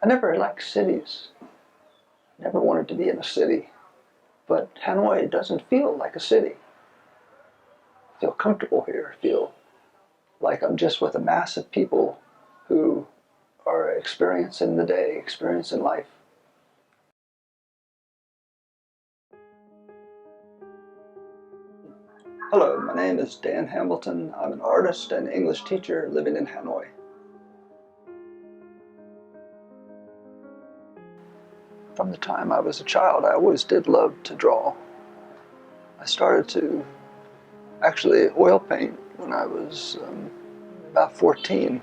I never liked cities. Never wanted to be in a city. But Hanoi doesn't feel like a city. I feel comfortable here. I feel like I'm just with a mass of people who are experiencing the day, experiencing life. Hello, my name is Dan Hamilton. I'm an artist and English teacher living in Hanoi. From the time I was a child, I always did love to draw. I started to actually oil paint when I was about 14.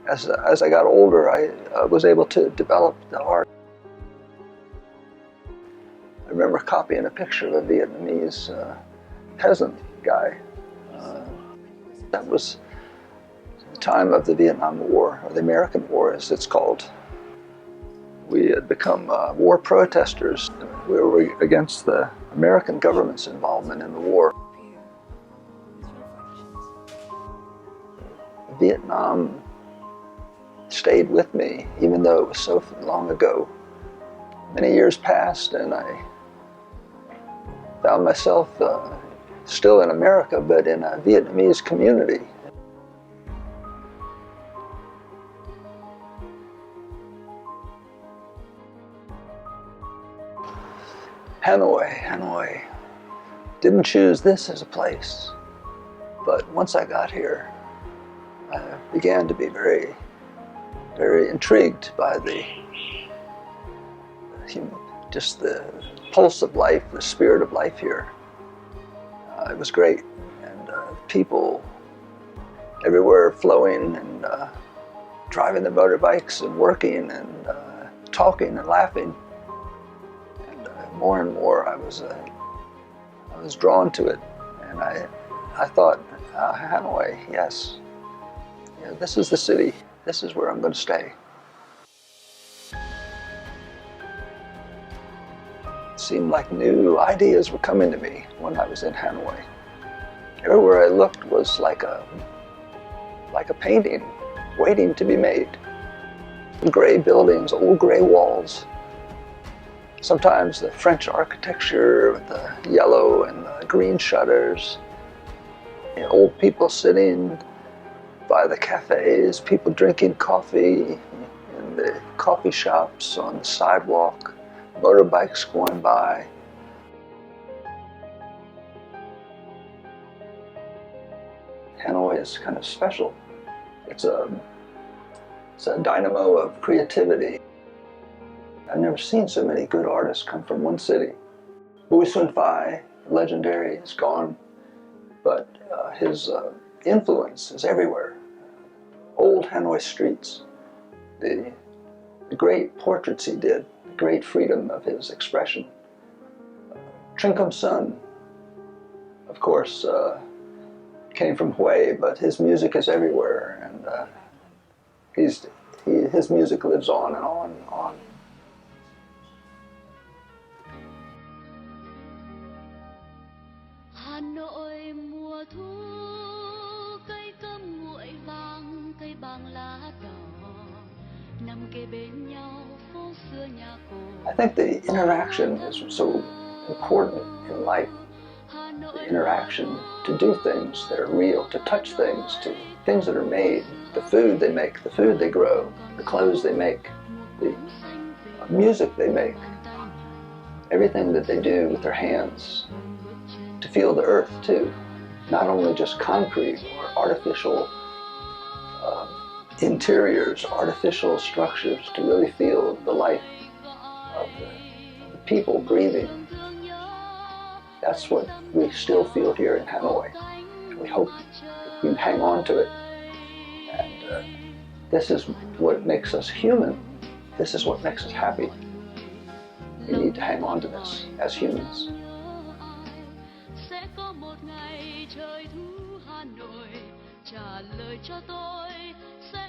As I got older, I was able to develop the art. I remember copying a picture of a Vietnamese peasant guy. That was the time of the Vietnam War, or the American War as it's called. We had become war protesters. We were against the American government's involvement in the war. Vietnam stayed with me, even though it was so long ago. Many years passed and I found myself still in America, but in a Vietnamese community. Hanoi. Didn't choose this as a place, but once I got here, I began to be very, very intrigued by just the pulse of life, the spirit of life here. It was great, and people everywhere flowing and driving their motorbikes and working and talking and laughing. More and more I was drawn to it, and I thought, Hanoi, yes, yeah, this is the city, this is where I'm going to stay. It seemed like new ideas were coming to me when I was in Hanoi. Everywhere I looked was like a painting waiting to be made. Gray buildings, old gray walls. Sometimes the French architecture with the yellow and the green shutters. Old people sitting by the cafes, people drinking coffee in the coffee shops, on the sidewalk, motorbikes going by. Hanoi is kind of special. It's a dynamo of creativity. I've never seen so many good artists come from one city. Bui Sun Phai, legendary, is gone, but his influence is everywhere. Old Hanoi streets, the great portraits he did, the great freedom of his expression. Trinkum Sun, of course, came from Hue, but his music is everywhere, and his music lives on and on and on. Hanoi mùa thu, cây cơm nguội vàng, cây bàng lá đỏ, nằm kề bên nhau phố xưa nhà cổ. I think the interaction is so important in life. The interaction to do things that are real, to touch things, to things that are made, the food they make, the food they grow, the clothes they make, the music they make, everything that they do with their hands. To feel the earth too, not only just concrete or artificial interiors, artificial structures, to really feel the life of the people breathing. That's what we still feel here in Hanoi. We hope we can hang on to it. And this is what makes us human. This is what makes us happy. We need to hang on to this as humans. Có một ngày trời thu Hà Nội trả lời cho tôi sẽ